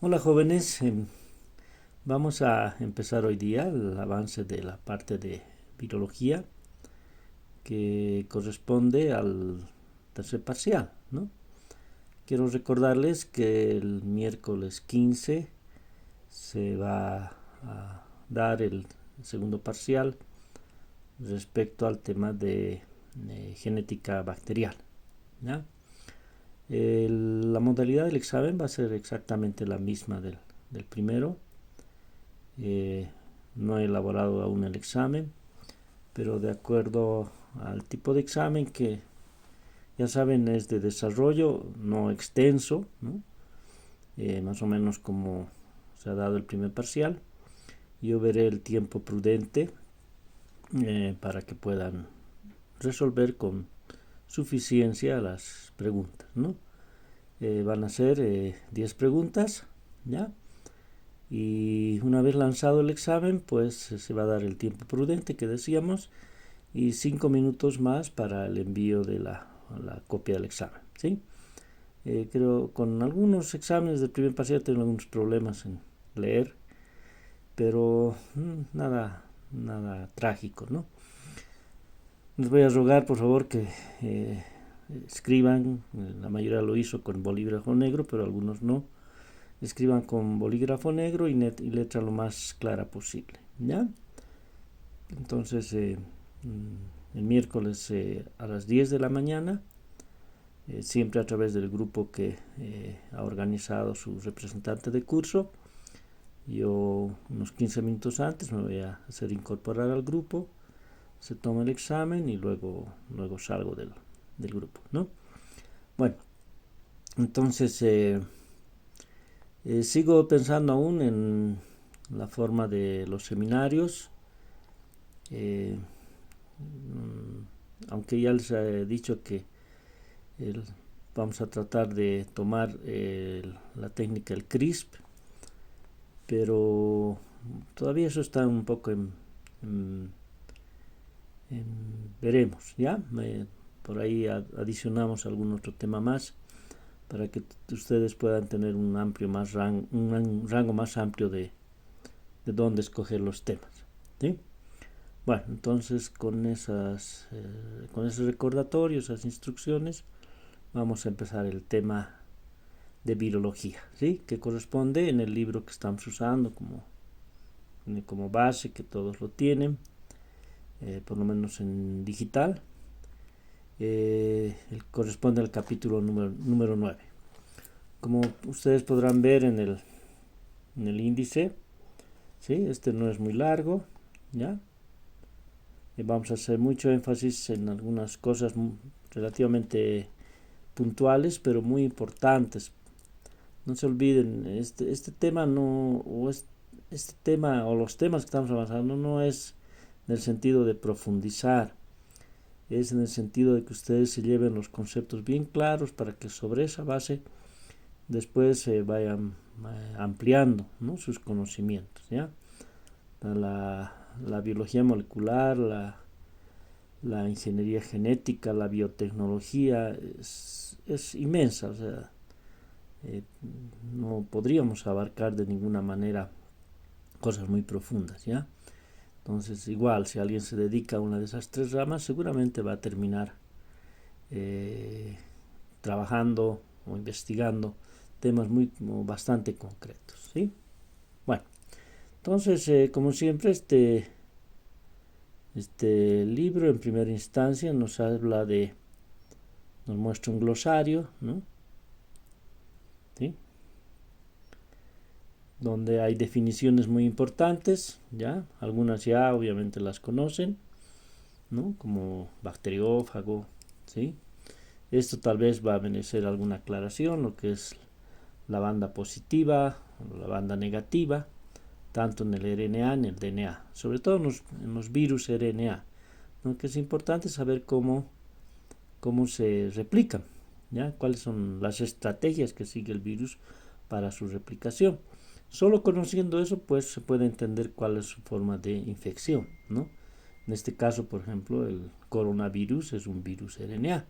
Hola jóvenes, vamos a empezar hoy día el avance de la parte de virología que corresponde al tercer parcial, ¿no? Quiero recordarles que el miércoles 15 se va a dar el segundo parcial respecto al tema de genética bacterial, ¿ya? La modalidad del examen va a ser exactamente la misma del primero. No he elaborado aún el examen, pero de acuerdo al tipo de examen que ya saben es de desarrollo no extenso, ¿no? Más o menos como se ha dado el primer parcial. Yo veré el tiempo prudente para que puedan resolver con suficiencia las preguntas, ¿no? Van a ser 10 preguntas, ¿ya? Y una vez lanzado el examen, pues se va a dar el tiempo prudente que decíamos y 5 minutos más para el envío de la copia del examen, ¿sí? Creo con algunos exámenes del primer parcial tengo algunos problemas en leer, pero nada trágico, ¿no? Les voy a rogar por favor que escriban, la mayoría lo hizo con bolígrafo negro, pero algunos no. Escriban con bolígrafo negro y letra lo más clara posible, ¿ya? Entonces, el miércoles a las 10 de la mañana, siempre a través del grupo que ha organizado su representante de curso, yo unos 15 minutos antes me voy a hacer incorporar al grupo, se toma el examen y luego salgo del grupo, ¿no? Bueno, entonces sigo pensando aún en la forma de los seminarios, eh, aunque ya les he dicho que vamos a tratar de tomar la técnica del CRISP, pero todavía eso está un poco veremos, ¿ya? Por ahí adicionamos algún otro tema más para que ustedes puedan tener un rango más amplio de dónde escoger los temas, ¿sí? Bueno, entonces con ese recordatorio, esas instrucciones, vamos a empezar el tema de virología, ¿sí? Que corresponde en el libro que estamos usando como base, que todos lo tienen, por lo menos en digital. Corresponde al capítulo número 9. Como ustedes podrán ver en el índice, ¿sí? Este no es muy largo, ¿ya? Vamos a hacer mucho énfasis en algunas cosas relativamente puntuales, pero muy importantes. No se olviden, este tema este tema o los temas que estamos avanzando no es en el sentido de profundizar, es en el sentido de que ustedes se lleven los conceptos bien claros para que sobre esa base después se vayan ampliando, ¿no?, sus conocimientos, ¿ya? La biología molecular, la ingeniería genética, la biotecnología es inmensa, o sea, no podríamos abarcar de ninguna manera cosas muy profundas, ¿ya? Entonces, igual, si alguien se dedica a una de esas tres ramas, seguramente va a terminar trabajando o investigando temas bastante concretos, ¿sí? Bueno, entonces, como siempre, este libro en primera instancia nos muestra un glosario, ¿no? ¿Sí? Donde hay definiciones muy importantes, ¿ya? Algunas ya obviamente las conocen, ¿no? Como bacteriófago, ¿sí? Esto tal vez va a merecer alguna aclaración, lo que es la banda positiva o la banda negativa, tanto en el RNA en el DNA, sobre todo en los virus RNA, ¿no? Que es importante saber cómo se replican, ¿ya? Cuáles son las estrategias que sigue el virus para su replicación. Solo conociendo eso, pues se puede entender cuál es su forma de infección, ¿no? En este caso, por ejemplo, el coronavirus es un virus RNA,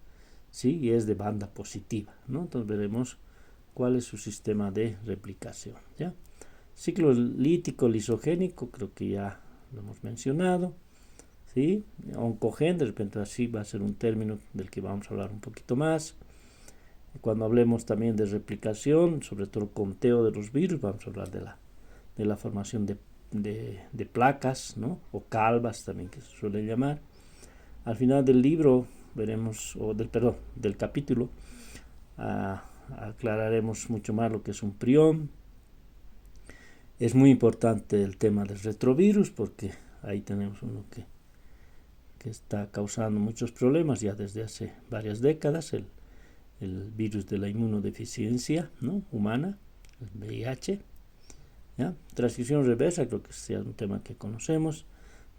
¿sí? Y es de banda positiva, ¿no? Entonces veremos cuál es su sistema de replicación, ¿ya? Ciclo lítico lisogénico, creo que ya lo hemos mencionado, ¿sí? Oncogen, de repente así va a ser un término del que vamos a hablar un poquito más. Cuando hablemos también de replicación, sobre todo conteo de los virus, vamos a hablar de la formación de placas, ¿no? O calvas también, que se suele llamar. Al final del libro veremos, del capítulo, aclararemos mucho más lo que es un prión. Es muy importante el tema del retrovirus, porque ahí tenemos uno que está causando muchos problemas ya desde hace varias décadas, el virus de la inmunodeficiencia, ¿no? Humana, el VIH. ¿Ya? Transcripción reversa, creo que sea un tema que conocemos.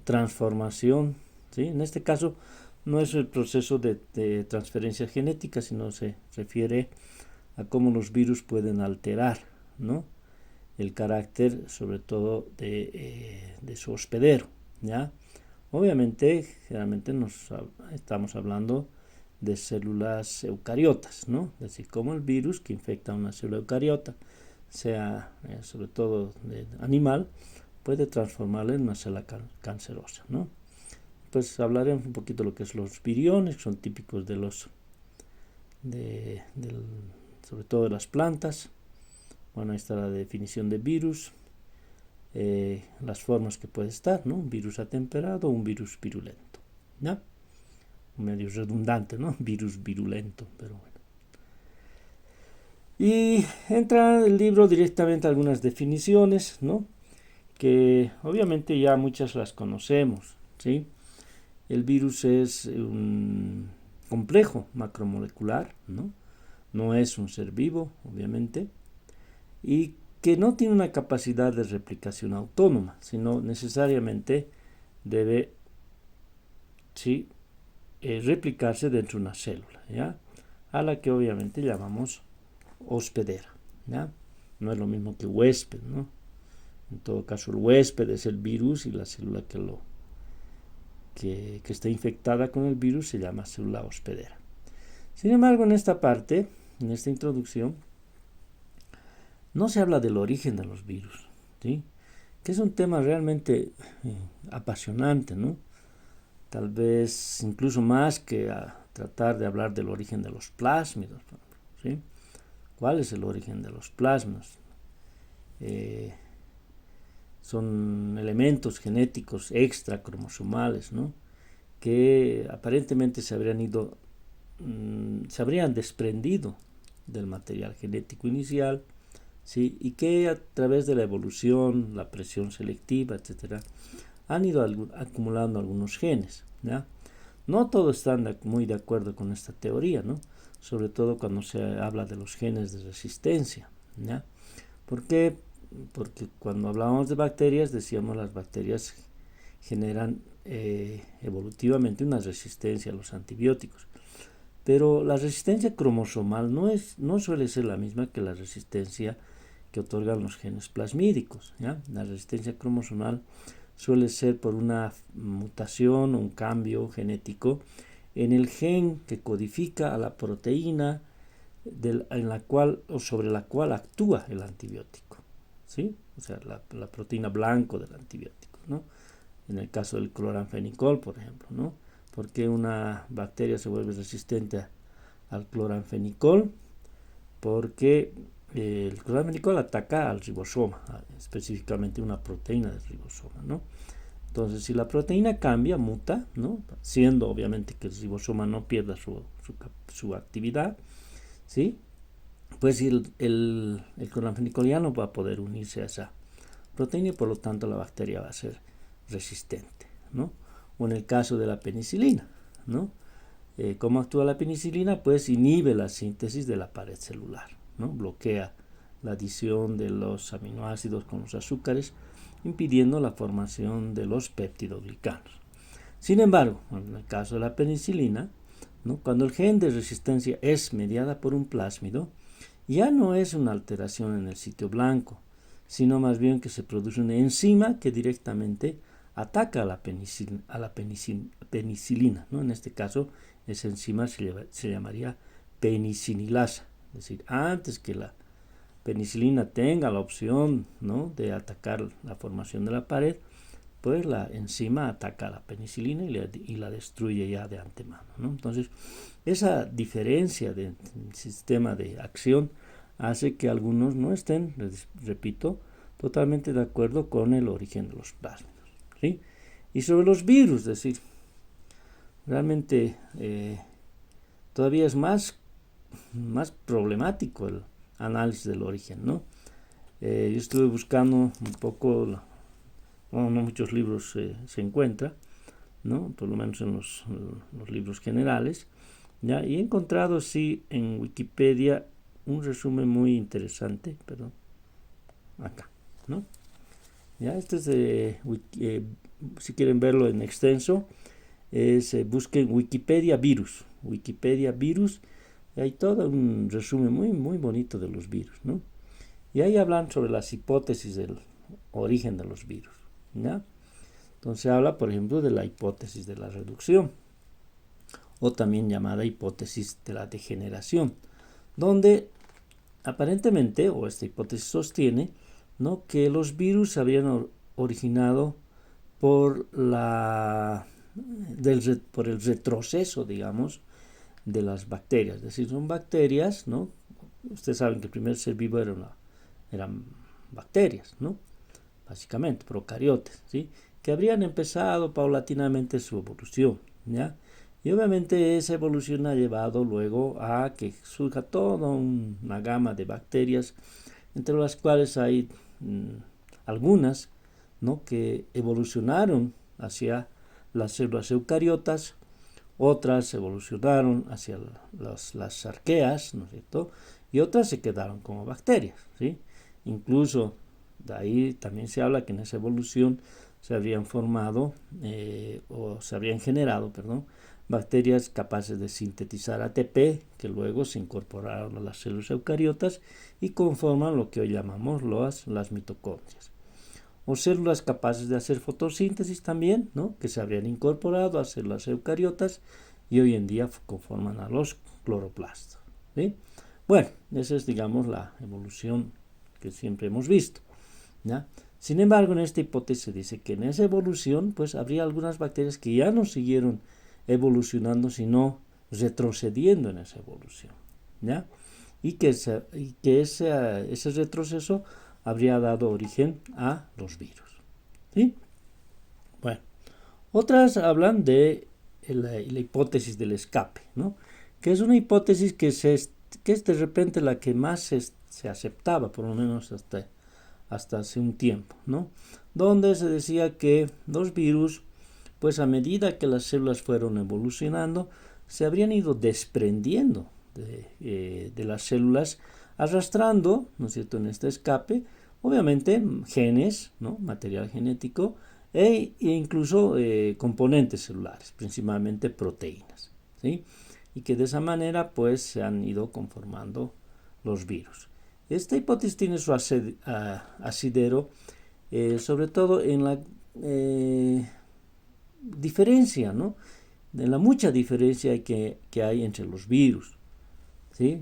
Transformación, ¿sí? En este caso no es el proceso de transferencia genética, sino se refiere a cómo los virus pueden alterar, ¿no? El carácter, sobre todo, de su hospedero, ¿ya? Obviamente, generalmente estamos hablando de células eucariotas, ¿no? Es decir, como el virus que infecta una célula eucariota, sea sobre todo de animal, puede transformarla en una célula cancerosa, ¿no? Pues hablaremos un poquito de lo que es los viriones, que son típicos de sobre todo de las plantas. Bueno, ahí está la definición de virus, las formas que puede estar, ¿no? Un virus atemperado o un virus virulento, ¿no? Medio redundante, ¿no? Virus virulento, pero bueno. Y entra en el libro directamente algunas definiciones, ¿no? Que obviamente ya muchas las conocemos, ¿sí? El virus es un complejo macromolecular, ¿no? No es un ser vivo, obviamente, y que no tiene una capacidad de replicación autónoma, sino necesariamente debe, ¿sí?, replicarse dentro de una célula, ¿ya? A la que obviamente llamamos hospedera, ¿ya? No es lo mismo que huésped, ¿no? En todo caso, el huésped es el virus y la célula que está infectada con el virus se llama célula hospedera. Sin embargo, en esta parte, en esta introducción, no se habla del origen de los virus, ¿sí? Que es un tema realmente apasionante, ¿no? Tal vez incluso más que a tratar de hablar del origen de los plásmidos, ¿sí? ¿Cuál es el origen de los plásmidos? Son elementos genéticos extracromosomales, ¿no? Que aparentemente se habrían desprendido del material genético inicial, ¿sí? Y que a través de la evolución, la presión selectiva, etcétera, han ido acumulando algunos genes, ¿ya? No todos están muy de acuerdo con esta teoría, ¿no? Sobre todo cuando se habla de los genes de resistencia, ¿ya? ¿Por qué? Porque cuando hablábamos de bacterias, decíamos las bacterias generan evolutivamente una resistencia a los antibióticos. Pero la resistencia cromosomal no suele ser la misma que la resistencia que otorgan los genes plasmídicos, ¿ya? La resistencia cromosomal suele ser por una mutación, un cambio genético en el gen que codifica a la proteína en la cual o sobre la cual actúa el antibiótico, ¿sí? O sea, la proteína blanco del antibiótico, ¿no? En el caso del cloranfenicol, por ejemplo, ¿no? ¿Por qué una bacteria se vuelve resistente al cloranfenicol? Porque el cloranfenicol ataca al ribosoma, específicamente una proteína del ribosoma, ¿no? Entonces, si la proteína cambia, muta, ¿no? Siendo obviamente que el ribosoma no pierda su actividad, ¿sí? Pues el cloranfenicol ya no va a poder unirse a esa proteína y por lo tanto la bacteria va a ser resistente, ¿no? O en el caso de la penicilina, ¿no? ¿Cómo actúa la penicilina? Pues inhibe la síntesis de la pared celular, ¿no? Bloquea la adición de los aminoácidos con los azúcares, impidiendo la formación de los peptidoglicanos. Sin embargo, en el caso de la penicilina, ¿no? Cuando el gen de resistencia es mediada por un plásmido, ya no es una alteración en el sitio blanco, sino más bien que se produce una enzima que directamente ataca a la penicilina, ¿no? En este caso, esa enzima se llamaría penicinilasa, es decir, antes que la penicilina tenga la opción, ¿no?, de atacar la formación de la pared, pues la enzima ataca a la penicilina y la destruye ya de antemano, ¿no? Entonces, esa diferencia de sistema de acción hace que algunos no estén, les repito, totalmente de acuerdo con el origen de los plásmidos, ¿sí? Y sobre los virus, es decir, realmente todavía es más problemático el análisis del origen, ¿no? Yo estuve buscando un poco, no muchos libros se encuentran, ¿no?, por lo menos en los libros generales, ¿ya? Y he encontrado, sí, en Wikipedia un resumen muy interesante, perdón, acá, ¿no? Ya, este es de si quieren verlo en extenso, busquen Wikipedia virus, y hay todo un resumen muy bonito de los virus, ¿no? Y ahí hablan sobre las hipótesis del origen de los virus, ¿ya? Entonces habla, por ejemplo, de la hipótesis de la reducción, o también llamada hipótesis de la degeneración, donde aparentemente, o esta hipótesis sostiene, ¿no?, que los virus se habrían originado por por el retroceso, digamos, de las bacterias. Es decir, son bacterias, ¿no? Ustedes saben que el primer ser vivo eran bacterias, ¿no?, básicamente procariotes, ¿sí?, que habrían empezado paulatinamente su evolución, ¿ya? Y obviamente esa evolución ha llevado luego a que surja toda una gama de bacterias, entre las cuales hay algunas, ¿no?, que evolucionaron hacia las células eucariotas, otras evolucionaron hacia las arqueas, ¿no es cierto?, y otras se quedaron como bacterias, ¿sí? Incluso de ahí también se habla que en esa evolución se habrían formado o se habrían generado, perdón, bacterias capaces de sintetizar ATP, que luego se incorporaron a las células eucariotas y conforman lo que hoy llamamos las mitocondrias. O células capaces de hacer fotosíntesis también, ¿no?, que se habrían incorporado a células eucariotas y hoy en día conforman a los cloroplastos, ¿sí? Bueno, esa es, digamos, la evolución que siempre hemos visto, ¿ya? Sin embargo, en esta hipótesis se dice que en esa evolución, pues, habría algunas bacterias que ya no siguieron evolucionando, sino retrocediendo en esa evolución, ¿ya? Y que ese retroceso habría dado origen a los virus, ¿sí? Bueno, otras hablan de la hipótesis del escape, ¿no?, que es una hipótesis que es de repente la que más se aceptaba, por lo menos hasta hace un tiempo, ¿no?, donde se decía que los virus, pues a medida que las células fueron evolucionando, se habrían ido desprendiendo de las células, arrastrando, ¿no es cierto?, en este escape, obviamente, genes, ¿no?, material genético, e incluso componentes celulares, principalmente proteínas, ¿sí?, y que de esa manera, pues, se han ido conformando los virus. Esta hipótesis tiene su asidero, sobre todo en la diferencia, ¿no?, de la mucha diferencia que hay entre los virus, ¿sí?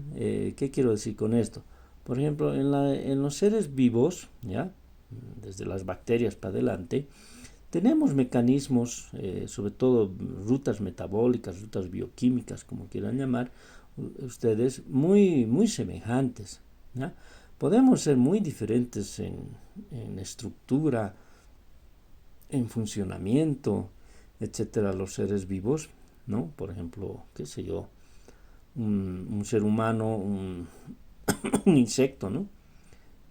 ¿Qué quiero decir con esto? Por ejemplo, en los seres vivos, ¿ya?, desde las bacterias para adelante, tenemos mecanismos, sobre todo rutas metabólicas, rutas bioquímicas, como quieran llamar ustedes, muy semejantes, ¿ya? Podemos ser muy diferentes en estructura, en funcionamiento, etcétera, los seres vivos, ¿no? Por ejemplo, qué sé yo, un ser humano, un insecto, ¿no?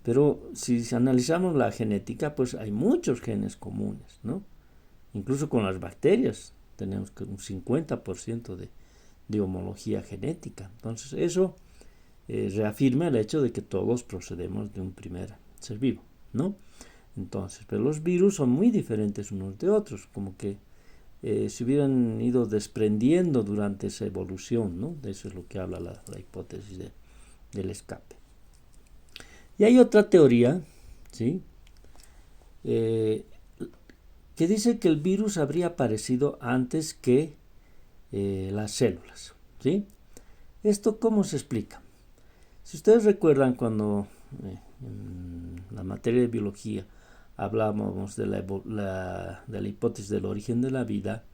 Pero si analizamos la genética, pues hay muchos genes comunes, ¿no? Incluso con las bacterias tenemos un 50% de homología genética. Entonces eso reafirma el hecho de que todos procedemos de un primer ser vivo, ¿no? Entonces, pero los virus son muy diferentes unos de otros, como que se hubieran ido desprendiendo durante esa evolución, ¿no? De eso es lo que habla la hipótesis del escape. Y hay otra teoría, ¿sí?, que dice que el virus habría aparecido antes que las células, ¿sí? ¿Esto cómo se explica? Si ustedes recuerdan, cuando en la materia de biología hablábamos de la hipótesis del origen de la vida,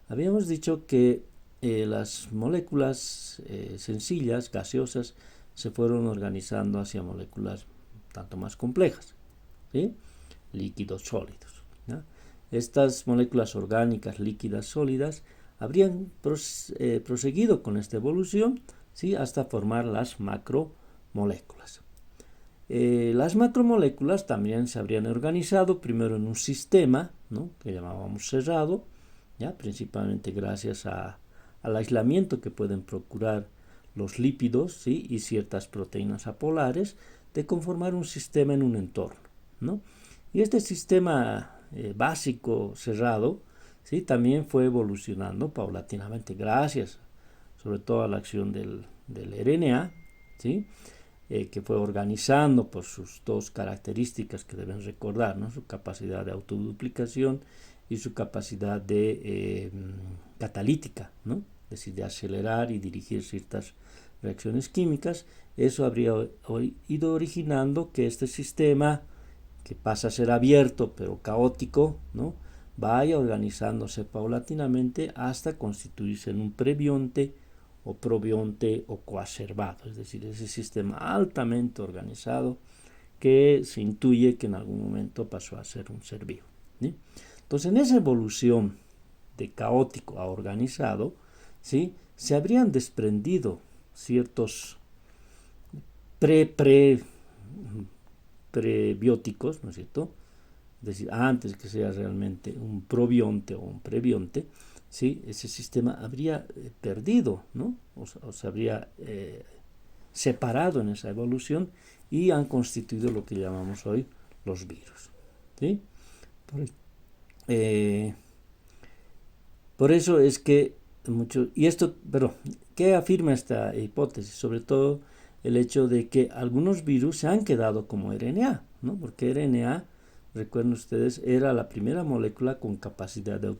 habíamos dicho que las moléculas sencillas, gaseosas, se fueron organizando hacia moléculas tanto más complejas, ¿sí? Líquidos, sólidos, ¿no? Estas moléculas orgánicas, líquidas, sólidas, habrían proseguido con esta evolución, ¿sí? Hasta formar las macromoléculas. Las macromoléculas también se habrían organizado primero en un sistema, ¿no? Que llamábamos cerrado, ¿ya? Principalmente gracias al aislamiento que pueden procurar los lípidos, ¿sí? Y ciertas proteínas apolares, de conformar un sistema en un entorno, ¿no? Y este sistema básico cerrado, ¿sí? También fue evolucionando paulatinamente gracias sobre todo a la acción del RNA, ¿sí? Que fue organizando por sus dos características que deben recordar, ¿no? Su capacidad de autoduplicación y su capacidad de catalítica, ¿no? Es decir, de acelerar y dirigir ciertas reacciones químicas. Eso habría ido originando que este sistema, que pasa a ser abierto pero caótico, ¿no? Vaya organizándose paulatinamente hasta constituirse en un prebionte o probionte o coacervado, es decir, ese sistema altamente organizado que se intuye que en algún momento pasó a ser un ser vivo, ¿sí? Entonces, en esa evolución de caótico a organizado, ¿sí? Se habrían desprendido ciertos prebióticos, ¿no es cierto? Es decir, antes que sea realmente un probionte o un prebionte, ¿sí? Ese sistema habría perdido, ¿no? O se habría separado en esa evolución y han constituido lo que llamamos hoy los virus, ¿sí? Por eso es que pero ¿qué afirma esta hipótesis? Sobre todo el hecho de que algunos virus se han quedado como RNA, ¿no? Porque RNA, recuerden ustedes, era la primera molécula con capacidad de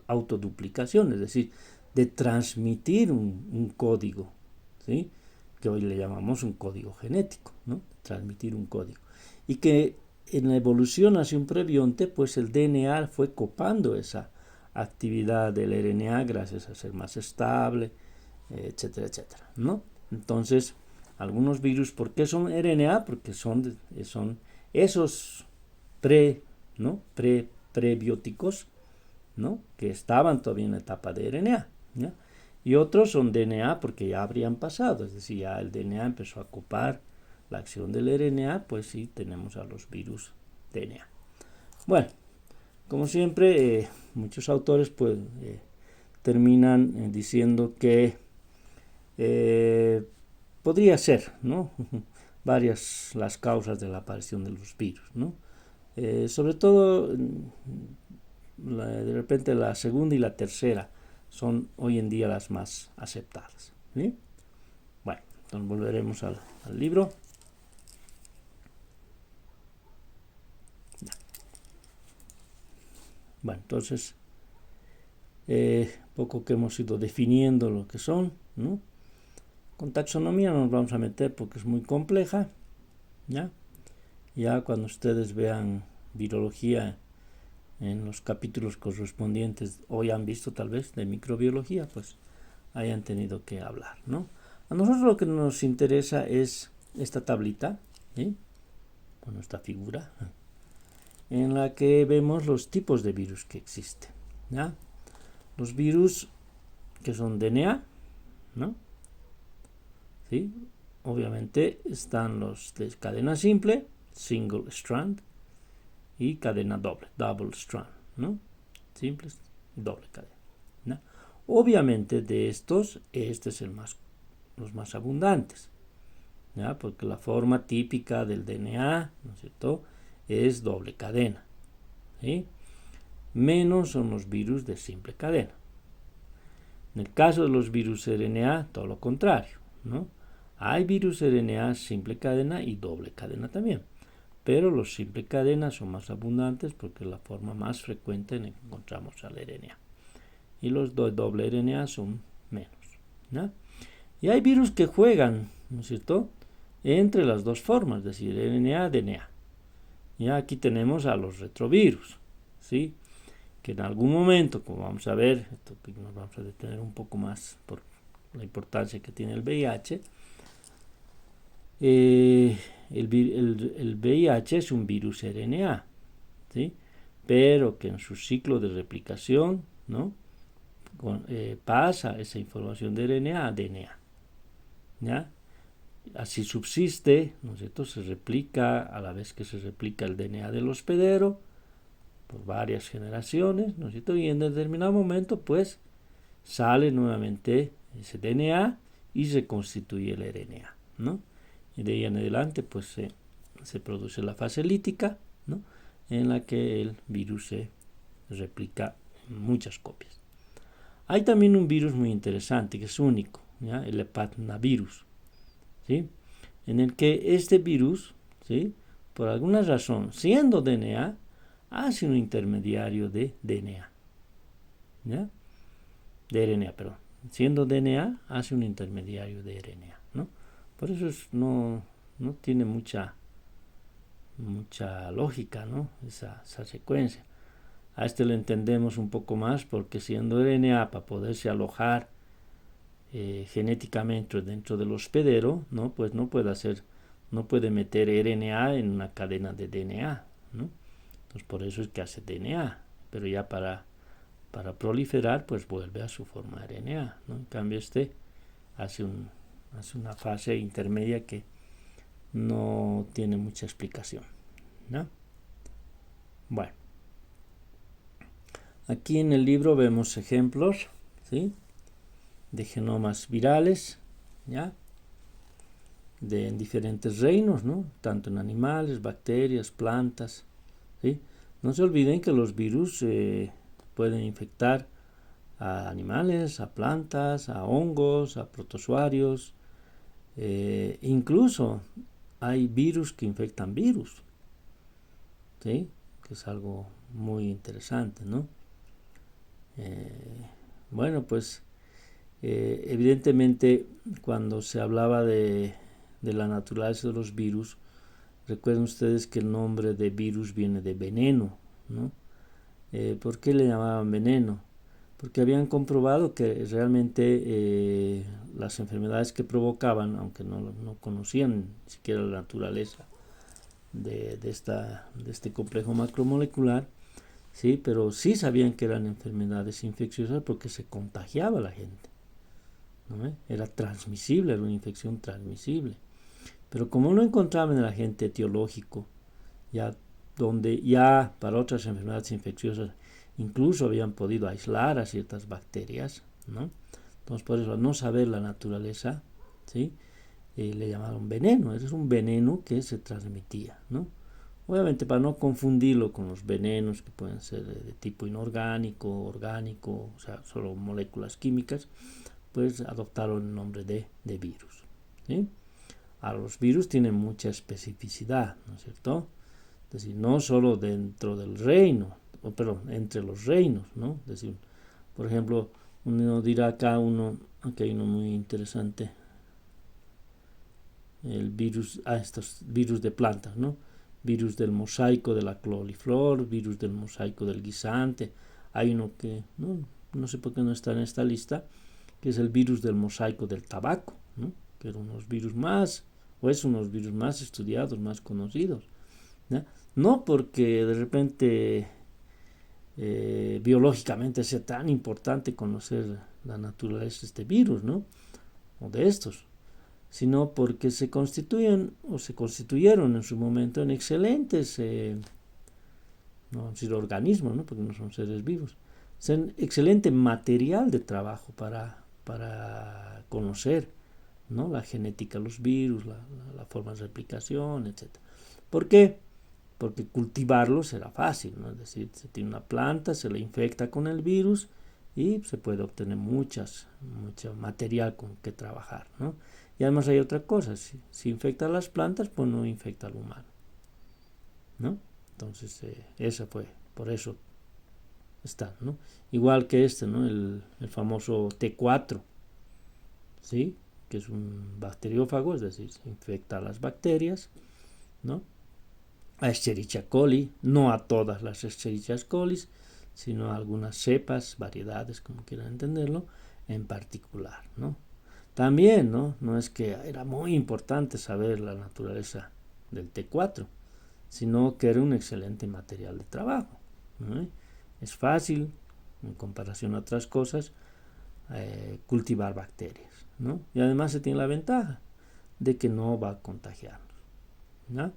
autoduplicación, es decir, de transmitir un código, ¿sí? Que hoy le llamamos un código genético, ¿no? Transmitir un código. Y que en la evolución hacia un prebionte, pues el DNA fue copando esa actividad del RNA gracias a ser más estable, etcétera, etcétera, ¿no? Entonces, algunos virus, ¿por qué son RNA? Porque son esos prebióticos, ¿no? Que estaban todavía en la etapa de RNA, ¿ya? Y otros son DNA porque ya habrían pasado, es decir, ya el DNA empezó a copar la acción del RNA, pues sí tenemos a los virus DNA. Bueno, como siempre, muchos autores pues terminan diciendo que podría ser, ¿no? varias las causas de la aparición de los virus, ¿no? Sobre todo, de repente la segunda y la tercera son hoy en día las más aceptadas, ¿sí? Bueno, entonces volveremos al libro. Bueno, entonces, poco que hemos ido definiendo lo que son, ¿no? Con taxonomía no nos vamos a meter porque es muy compleja, ¿ya? Ya cuando ustedes vean virología en los capítulos correspondientes, hoy han visto tal vez de microbiología, pues hayan tenido que hablar, ¿no? A nosotros lo que nos interesa es esta tablita, ¿sí? Bueno, esta figura, en la que vemos los tipos de virus que existen, ¿ya? Los virus que son DNA, ¿no? ¿Sí? Obviamente están los de cadena simple, single strand, y cadena doble, double strand, ¿no? Simples y doble cadena, ¿no? Obviamente de estos, este es los más abundantes, ¿ya? Porque la forma típica del DNA, ¿no es cierto?, es doble cadena, ¿sí? Menos son los virus de simple cadena. En el caso de los virus RNA, todo lo contrario, ¿no? Hay virus RNA simple cadena y doble cadena también, pero los simple cadena son más abundantes porque es la forma más frecuente en la que encontramos al RNA. Y los doble RNA son menos, ¿no? Y hay virus que juegan, ¿no es cierto?, entre las dos formas, es decir, RNA, DNA. Ya aquí tenemos a los retrovirus, ¿sí? Que en algún momento, como vamos a ver, esto nos vamos a detener un poco más por la importancia que tiene el VIH. El VIH es un virus RNA, ¿sí? Pero que en su ciclo de replicación, ¿no? Pasa esa información de RNA a DNA, ¿ya? Así subsiste, ¿no es cierto? Se replica a la vez que se replica el DNA del hospedero por varias generaciones, ¿no es cierto? Y en determinado momento, pues, sale nuevamente ese DNA y se constituye el RNA, ¿no? Y de ahí en adelante, pues, se produce la fase lítica, ¿no? En la que el virus se replica en muchas copias. Hay también un virus muy interesante que es único, ¿ya? El hepatnavirus, ¿sí? En el que este virus, ¿sí? Por alguna razón, siendo DNA, hace un intermediario de DNA, ¿ya? De RNA, perdón. Siendo DNA, hace un intermediario de RNA, ¿no? Por eso no tiene mucha lógica, ¿no? Esa secuencia. A este lo entendemos un poco más porque siendo RNA, para poderse alojar genéticamente dentro del hospedero, ¿no? Pues no puede meter RNA en una cadena de DNA, ¿no? Entonces por eso es que hace DNA, pero ya para proliferar, pues vuelve a su forma RNA, ¿no? En cambio hace una fase intermedia que no tiene mucha explicación, ¿no? Bueno, aquí en el libro vemos ejemplos, ¿sí? De genomas virales, ¿ya? En diferentes reinos, ¿no? Tanto en animales, bacterias, plantas, ¿sí? No se olviden que los virus pueden infectar a animales, a plantas, a hongos, a protozoarios, incluso hay virus que infectan virus, ¿sí? Que es algo muy interesante, ¿no? Bueno, pues evidentemente cuando se hablaba de la naturaleza de los virus, recuerden ustedes que el nombre de virus viene de veneno, ¿no? ¿Por qué le llamaban veneno? Porque habían comprobado que realmente las enfermedades que provocaban, aunque no conocían ni siquiera la naturaleza de este complejo macromolecular, sí, pero sí sabían que eran enfermedades infecciosas porque se contagiaba la gente, ¿no? Era transmisible, era una infección transmisible. Pero como no encontraban en el agente etiológico, donde ya para otras enfermedades infecciosas incluso habían podido aislar a ciertas bacterias, ¿no? Entonces por eso al no saber la naturaleza, ¿sí? Le llamaron veneno, es un veneno que se transmitía, ¿no? Obviamente para no confundirlo con los venenos que pueden ser de tipo inorgánico, orgánico, o sea, solo moléculas químicas, pues adoptaron el nombre de virus, ¿sí? Ahora los virus tienen mucha especificidad, ¿no es cierto? Es decir, no solo dentro del reino, entre los reinos, ¿no? Es decir, por ejemplo, uno dirá aquí hay uno muy interesante, el virus, estos virus de plantas, ¿no? Virus del mosaico de la coliflor, virus del mosaico del guisante. Hay uno que no sé por qué no está en esta lista, que es el virus del mosaico del tabaco, ¿no? Que es unos virus más estudiados, más conocidos, ¿no? No porque de repente biológicamente sea tan importante conocer la naturaleza de este virus, ¿no? O de estos, sino porque se constituyeron en su momento en excelentes, no vamos a decir organismos, ¿no? Porque no son seres vivos, son excelente material de trabajo para conocer, ¿no? La genética de los virus, la forma de replicación, etc. ¿Por qué? Porque cultivarlos era fácil, ¿no? Es decir, se tiene una planta, se le infecta con el virus y se puede obtener mucho material con que trabajar, ¿no? Y además hay otra cosa, si infecta las plantas, pues no infecta al humano, ¿no? Entonces, por eso está, ¿no? Igual que ¿no? El famoso T4, ¿sí? que es un bacteriófago, es decir, infecta a las bacterias, ¿no? A Escherichia coli, no a todas las Escherichia coli, sino a algunas cepas, variedades, como quieran entenderlo, en particular, ¿no? También, no es que era muy importante saber la naturaleza del T4, sino que era un excelente material de trabajo, ¿no? Es fácil, en comparación a otras cosas, cultivar bacterias, ¿no? Y además se tiene la ventaja de que no va a contagiarnos, ¿no?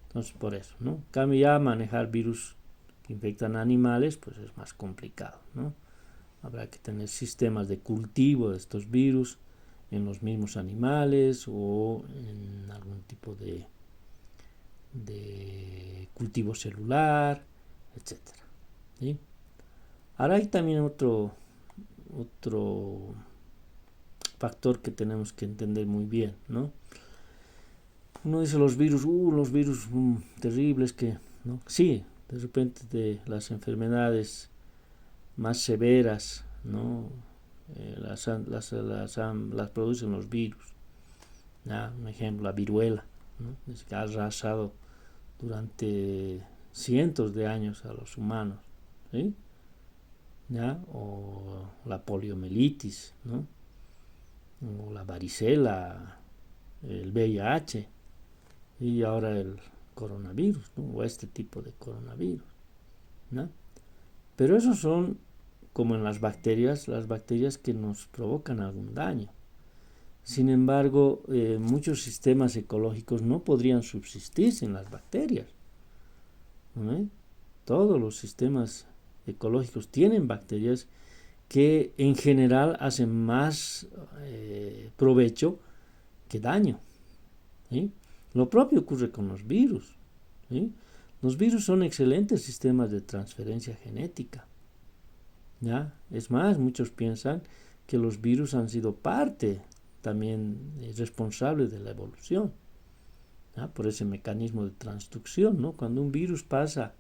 Entonces, por eso, ¿no? En cambio, ya manejar virus que infectan animales, pues es más complicado, ¿no? Habrá que tener sistemas de cultivo de estos virus en los mismos animales o en algún tipo de cultivo celular, etcétera, ¿sí? Ahora hay también otro factor que tenemos que entender muy bien, ¿no? Uno dice los virus terribles que, ¿no? Sí, de repente de las enfermedades más severas, ¿no? Las producen los virus, ¿ya? Un ejemplo, la viruela, ¿no? Es que ha arrasado durante cientos de años a los humanos, ¿sí? ¿Ya? O la poliomielitis, ¿no? O la varicela, el VIH y ahora el coronavirus, ¿no? O este tipo de coronavirus, ¿no? Pero esos son como en las bacterias que nos provocan algún daño. Sin embargo, muchos sistemas ecológicos no podrían subsistir sin las bacterias, ¿no? Todos los sistemas ecológicos tienen bacterias que en general hacen más provecho que daño, ¿sí? Lo propio ocurre con los virus, ¿sí? Los virus son excelentes sistemas de transferencia genética, ¿ya? Es más, muchos piensan que los virus han sido parte también responsable de la evolución, ¿ya? Por ese mecanismo de transducción, ¿no? Cuando un virus pasa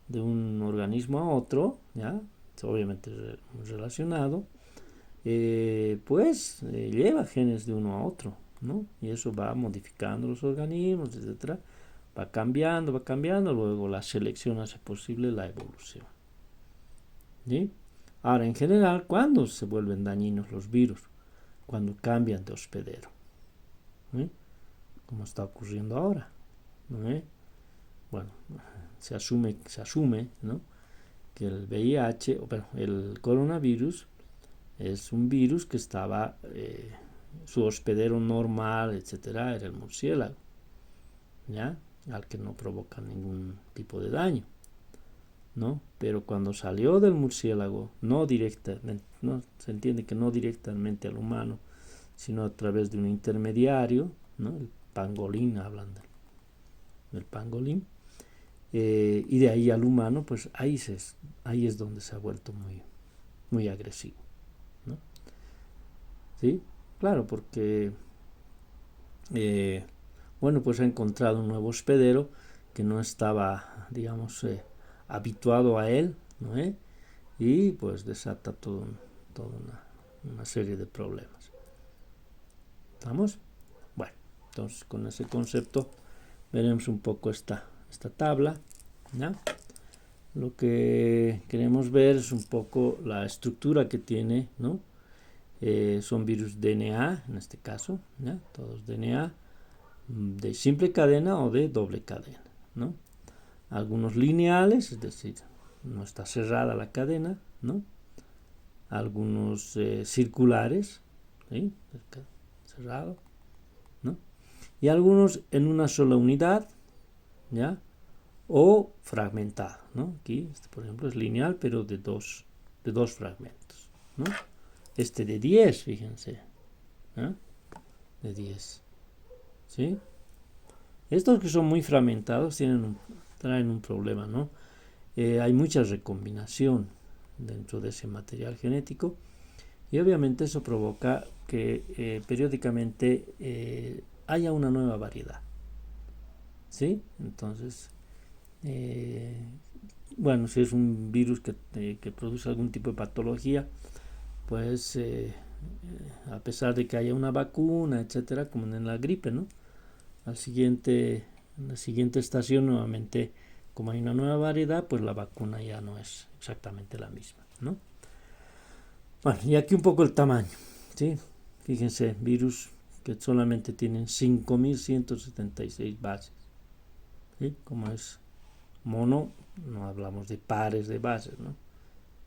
de un organismo a otro, ¿ya? Obviamente relacionado, lleva genes de uno a otro, ¿no? Y eso va modificando los organismos, etcétera, va cambiando, luego la selección hace posible la evolución, ¿sí? Ahora, en general, ¿cuándo se vuelven dañinos los virus? Cuando cambian de hospedero, ¿sí? Como está ocurriendo ahora, ¿no? Bueno, se asume, ¿no? Que el VIH, el coronavirus, es un virus que estaba, su hospedero normal, etcétera, era el murciélago, ¿ya? Al que no provoca ningún tipo de daño, ¿no? Pero cuando salió del murciélago, no directamente, ¿no? Se entiende que no directamente al humano, sino a través de un intermediario, ¿no? El pangolín, hablan del pangolín, y de ahí al humano, pues ahí es donde se ha vuelto muy agresivo, ¿no? ¿Sí? Claro, porque pues ha encontrado un nuevo hospedero que no estaba, digamos, habituado a él, ¿no? Y pues desata toda una serie de problemas. ¿Estamos? Bueno, entonces con ese concepto veremos un poco esta tabla, ¿ya? Lo que queremos ver es un poco la estructura que tiene, ¿no? Son virus DNA, en este caso, ¿ya? Todos DNA, de simple cadena o de doble cadena, ¿no? Algunos lineales, es decir, no está cerrada la cadena, ¿no? Algunos circulares, ¿sí? Cerrado, ¿no? Y algunos en una sola unidad, ¿ya? O fragmentado, ¿no? Aquí, por ejemplo, es lineal, pero de dos fragmentos, ¿no? Este de 10, fíjense, ¿eh? De 10, ¿sí? Estos que son muy fragmentados traen un problema, ¿no? Hay mucha recombinación dentro de ese material genético y obviamente eso provoca que periódicamente haya una nueva variedad, ¿sí? Entonces, si es un virus que produce algún tipo de patología, pues a pesar de que haya una vacuna, etcétera, como en la gripe, ¿no? En la siguiente estación nuevamente, como hay una nueva variedad, pues la vacuna ya no es exactamente la misma, ¿no? Bueno, y aquí un poco el tamaño, ¿sí? Fíjense, virus que solamente tienen 5.176 bases, ¿sí? Como es mono, no hablamos de pares de bases, ¿no?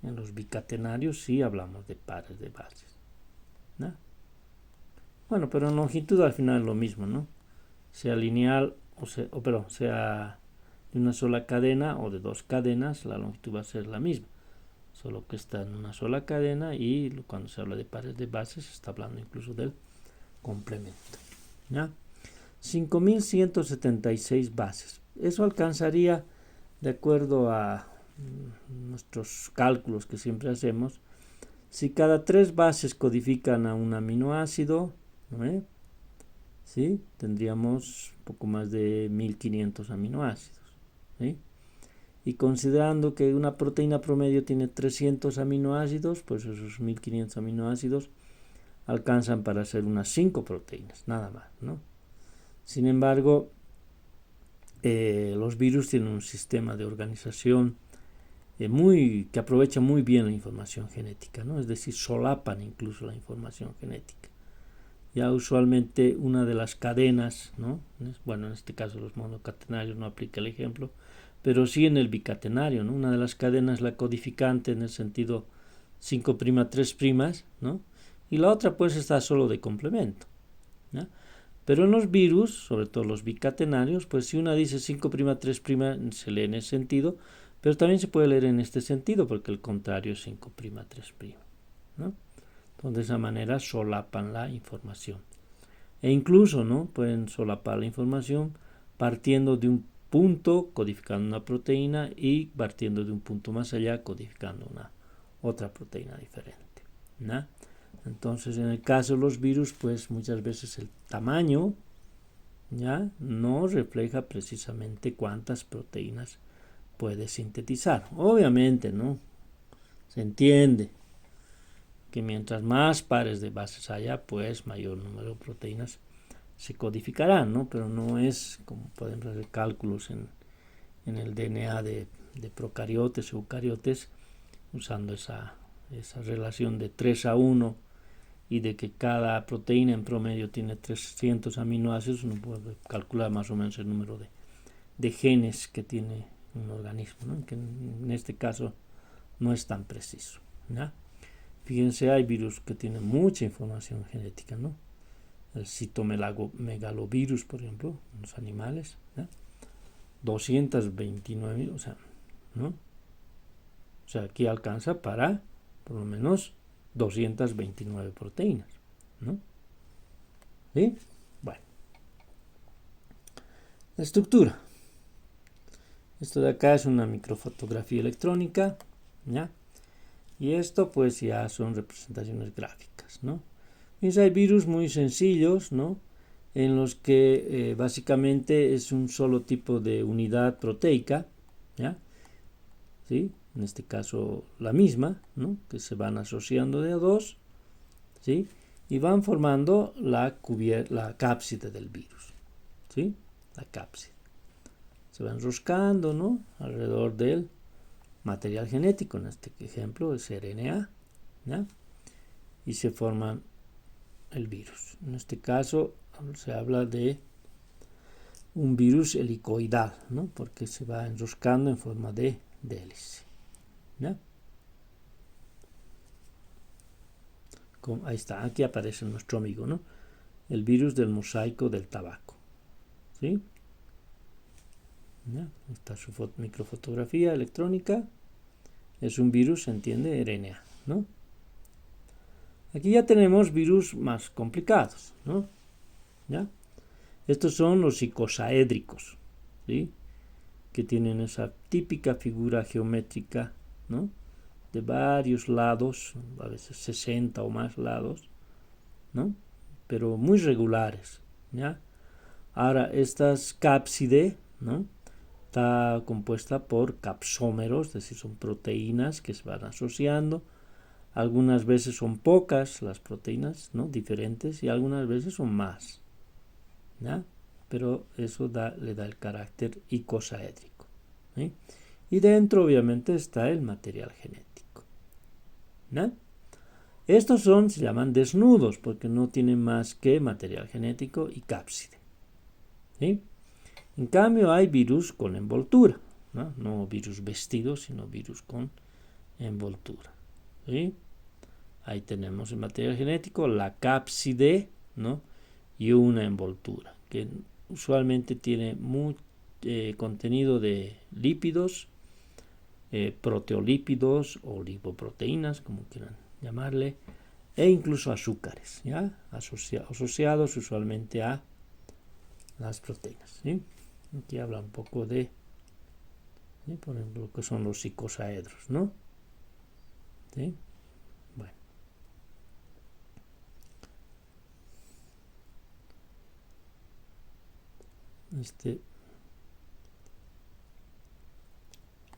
En los bicatenarios sí hablamos de pares de bases, ¿no? Bueno, pero en longitud al final es lo mismo, ¿no? Sea lineal sea de una sola cadena o de dos cadenas, la longitud va a ser la misma, solo que está en una sola cadena, y cuando se habla de pares de bases se está hablando incluso del complemento, ¿ya? 5.176 bases. Eso alcanzaría, de acuerdo a nuestros cálculos que siempre hacemos, si cada 3 bases codifican a un aminoácido, ¿no? ¿Sí? Tendríamos poco más de 1500 aminoácidos, ¿sí? Y considerando que una proteína promedio tiene 300 aminoácidos, pues esos 1500 aminoácidos alcanzan para hacer unas 5 proteínas, nada más, ¿no? Sin embargo, los virus tienen un sistema de organización que aprovecha muy bien la información genética, ¿no? Es decir, solapan incluso la información genética. Ya usualmente una de las cadenas, ¿no? Bueno, en este caso los monocatenarios no aplica el ejemplo, pero sí en el bicatenario, ¿no? Una de las cadenas, la codificante en el sentido 5', 3', ¿no? Y la otra pues está solo de complemento, ¿no? Pero en los virus, sobre todo los bicatenarios, pues si una dice 5', 3', se lee en ese sentido, pero también se puede leer en este sentido, porque el contrario es 5', 3', ¿no? Entonces, de esa manera solapan la información. E incluso, ¿no? Pueden solapar la información partiendo de un punto, codificando una proteína, y partiendo de un punto más allá, codificando una otra proteína diferente, ¿no? Entonces, en el caso de los virus, pues muchas veces el tamaño ya no refleja precisamente cuántas proteínas puede sintetizar. Obviamente, ¿no? Se entiende que mientras más pares de bases haya, pues mayor número de proteínas se codificarán, ¿no? Pero no es como pueden hacer cálculos en el DNA de procariotes o eucariotes, usando esa relación de 3:1, y de que cada proteína en promedio tiene 300 aminoácidos. Uno puede calcular más o menos el número de genes que tiene un organismo, ¿no? Que en este caso no es tan preciso, ¿no? Fíjense, hay virus que tienen mucha información genética, ¿no? El citomegalovirus, por ejemplo, en los animales, ¿no? 229, o sea, ¿no? O sea, aquí alcanza para por lo menos 229 proteínas, ¿no? ¿Sí? Bueno. La estructura. Esto de acá es una microfotografía electrónica, ¿ya? Y esto pues ya son representaciones gráficas, ¿no? Y hay virus muy sencillos, ¿no? En los que básicamente es un solo tipo de unidad proteica, ¿ya? ¿Sí? En este caso la misma, ¿no? Que se van asociando de a dos, ¿sí? Y van formando la cápside del virus, ¿sí? La cápside. Se va enroscando, ¿no? Alrededor del material genético, en este ejemplo es RNA, ¿ya? Y se forman el virus. En este caso se habla de un virus helicoidal, ¿no? Porque se va enroscando en forma de hélice, ¿ya? Ahí está, aquí aparece nuestro amigo, ¿no? El virus del mosaico del tabaco, ¿sí? ¿Ya? Está su microfotografía electrónica. Es un virus, se entiende, RNA, ¿no? Aquí ya tenemos virus más complicados, ¿no? ¿Ya? Estos son los icosaédricos, ¿sí? Que tienen esa típica figura geométrica, ¿no? De varios lados, a veces 60 o más lados, ¿no? Pero muy regulares, ¿ya? Ahora, estas cápside, ¿no? Está compuesta por capsómeros, es decir, son proteínas que se van asociando. Algunas veces son pocas las proteínas, ¿no? Diferentes, y algunas veces son más, ¿ya? Pero eso le da el carácter icosaédrico, ¿sí? Y dentro obviamente está el material genético, ¿no? Estos se llaman desnudos porque no tienen más que material genético y cápside, ¿sí? En cambio hay virus con envoltura, no virus vestidos, sino virus con envoltura, ¿sí? Ahí tenemos el material genético, la cápside, ¿no? Y una envoltura, que usualmente tiene contenido de lípidos, proteolípidos o lipoproteínas, como quieran llamarle, e incluso azúcares, ¿ya? Asociados usualmente a las proteínas, ¿sí? Aquí habla un poco de, ¿sí? Por ejemplo, lo que son los icosaedros, ¿no? ¿Sí? Bueno.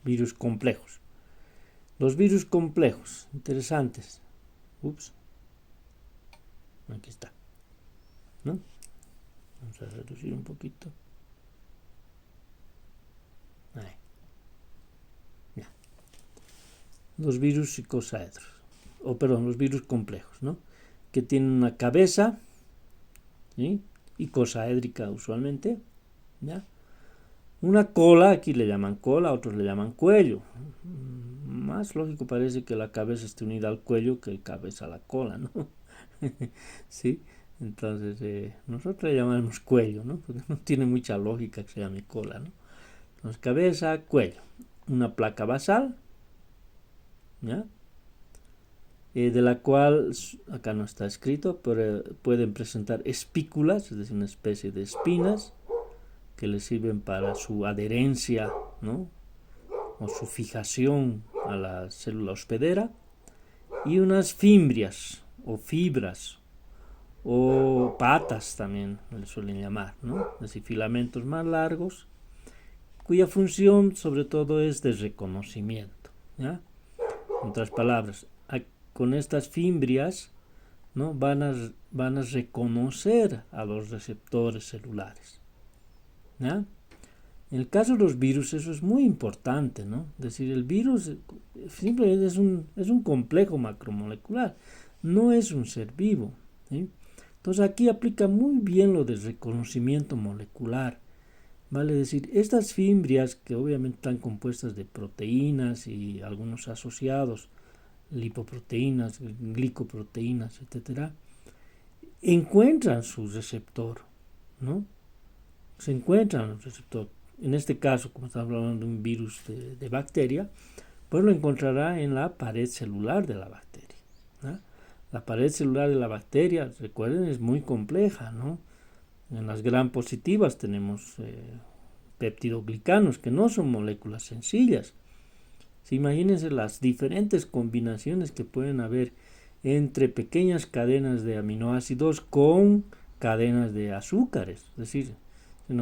Virus complejos. Los virus complejos, interesantes. Ups. Aquí está, ¿no? Vamos a reducir un poquito. Ahí. Ya. Los virus icosaedros, los virus complejos, ¿no? Que tienen una cabeza, ¿sí? Icosaédrica usualmente, ¿ya? Una cola, aquí le llaman cola, otros le llaman cuello. Más lógico parece que la cabeza esté unida al cuello que el cabeza a la cola, ¿no? Sí, entonces nosotros le llamamos cuello, ¿no? Porque no tiene mucha lógica que se llame cola, ¿no? Entonces cabeza, cuello, una placa basal, ¿ya? De la cual, acá no está escrito, pero pueden presentar espículas, es decir, una especie de espinas, que le sirven para su adherencia, ¿no? O su fijación a la célula hospedera, y unas fimbrias o fibras o patas también le suelen llamar, ¿no? Es decir, filamentos más largos, cuya función sobre todo es de reconocimiento, ¿ya? En otras palabras, con estas fimbrias, ¿no? van a reconocer a los receptores celulares, ¿ya? En el caso de los virus eso es muy importante, ¿no? Es decir, el virus simplemente es un complejo macromolecular, no es un ser vivo, ¿sí? Entonces aquí aplica muy bien lo del reconocimiento molecular, ¿vale? Es decir, estas fimbrias que obviamente están compuestas de proteínas y algunos asociados, lipoproteínas, glicoproteínas, etcétera, encuentran su receptor, ¿no? Se encuentran el receptor. En este caso, como estamos hablando de un virus de bacteria, pues lo encontrará en la pared celular de la bacteria, ¿no? La pared celular de la bacteria, recuerden, es muy compleja, ¿no? En las gram positivas tenemos peptidoglicanos, que no son moléculas sencillas. Si imagínense las diferentes combinaciones que pueden haber entre pequeñas cadenas de aminoácidos con cadenas de azúcares. Es decir, si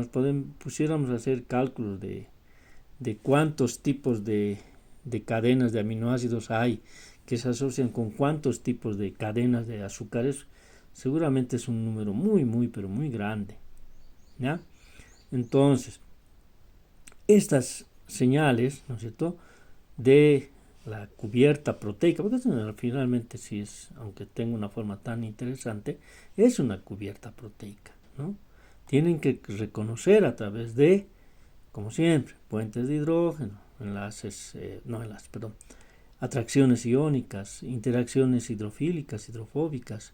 pusiéramos a hacer cálculos de cuántos tipos de cadenas de aminoácidos hay que se asocian con cuántos tipos de cadenas de azúcares, seguramente es un número muy, pero muy grande, ¿ya? Entonces, estas señales, ¿no es cierto?, de la cubierta proteica, porque finalmente sí es, aunque tenga una forma tan interesante, es una cubierta proteica, ¿no? Tienen que reconocer a través de, como siempre, puentes de hidrógeno, atracciones iónicas, interacciones hidrofílicas, hidrofóbicas,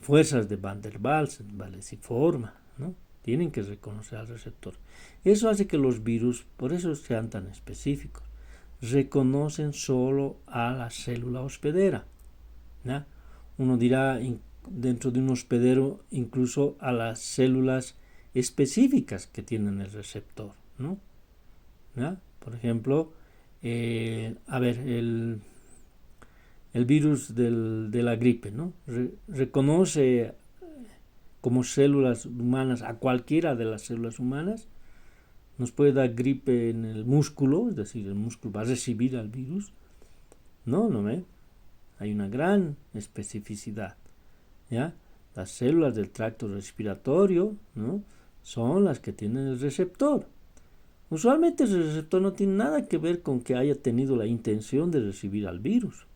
fuerzas de Van der Waals, valesiforma, ¿no? Tienen que reconocer al receptor. Eso hace que los virus, por eso sean tan específicos, reconocen solo a la célula hospedera, ¿ya? Uno dirá dentro de un hospedero incluso a las células específicas que tienen el receptor, ¿no? ¿Ya? Por ejemplo, el virus de la gripe, ¿no? Reconoce como células humanas a cualquiera de las células humanas. Nos puede dar gripe en el músculo, es decir, el músculo va a recibir al virus. No ve. hay una gran especificidad, ¿ya? Las células del tracto respiratorio, ¿no?, son las que tienen el receptor. Usualmente el receptor no tiene nada que ver con que haya tenido la intención de recibir al virus,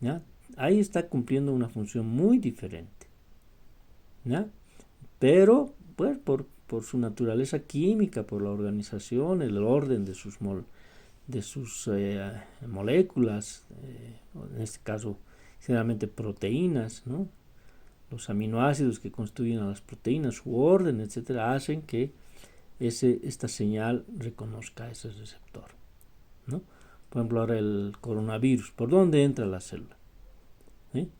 ¿ya? Ahí está cumpliendo una función muy diferente, ¿ya? Pero, pues, por su naturaleza química, por la organización, el orden de sus moléculas, en este caso, generalmente proteínas, ¿no?, los aminoácidos que constituyen a las proteínas, su orden, etcétera, hacen que esta señal reconozca ese receptor, ¿no? Por ejemplo, ahora el coronavirus, ¿por dónde entra la célula? ¿Sí?